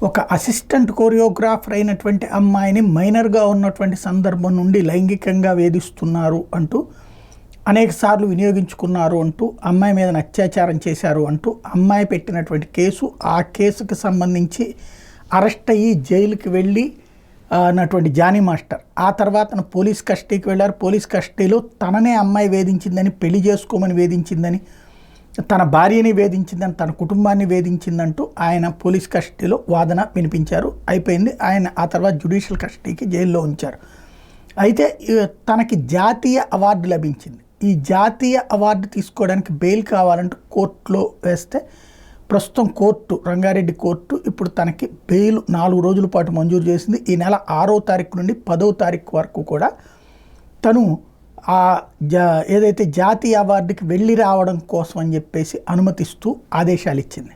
ఒక assistant choreographer అయినటువంటి అమ్మాయిని మైనర్గా ఉన్నటువంటి సందర్భం నుండి లైంగికంగా వేధిస్తున్నారు అంటూ అనేకసార్లు వినియోగించుకున్నారు అంటూ అమ్మాయి మీద అత్యాచారం చేశారు అంటూ అమ్మాయి పెట్టినటువంటి కేసు, ఆ కేసుకు సంబంధించి అరెస్ట్ అయ్యి జైలుకి వెళ్ళి అన్నటువంటి జానీ మాస్టర్ ఆ తర్వాత పోలీస్ కస్టడీకి వెళ్ళారు. పోలీస్ కస్టడీలో తననే అమ్మాయి వేధించిందని, పెళ్లి చేసుకోమని వేధించిందని, తన భార్యని వేధించిందని, తన కుటుంబాన్ని వేధించిందంటూ ఆయన పోలీస్ కస్టడీలో వాదన వినిపించారు. అయిపోయింది. ఆయన ఆ తర్వాత జ్యుడిషియల్ కస్టడీకి జైల్లో ఉంచారు. అయితే తనకి జాతీయ అవార్డు లభించింది. ఈ జాతీయ అవార్డు తీసుకోవడానికి బెయిల్ కావాలంటూ కోర్టులో వేస్తే ప్రస్తుతం కోర్టు, రంగారెడ్డి కోర్టు ఇప్పుడు తనకి బెయిల్ 4 రోజుల పాటు మంజూరు చేసింది. ఈ నెల 6వ తారీఖు నుండి 10వ తారీఖు వరకు కూడా తను ఏదైతే జాతీయ అవార్డుకి వెళ్ళి రావడం కోసం అని చెప్పేసి అనుమతిస్తూ ఆదేశాలు ఇచ్చింది.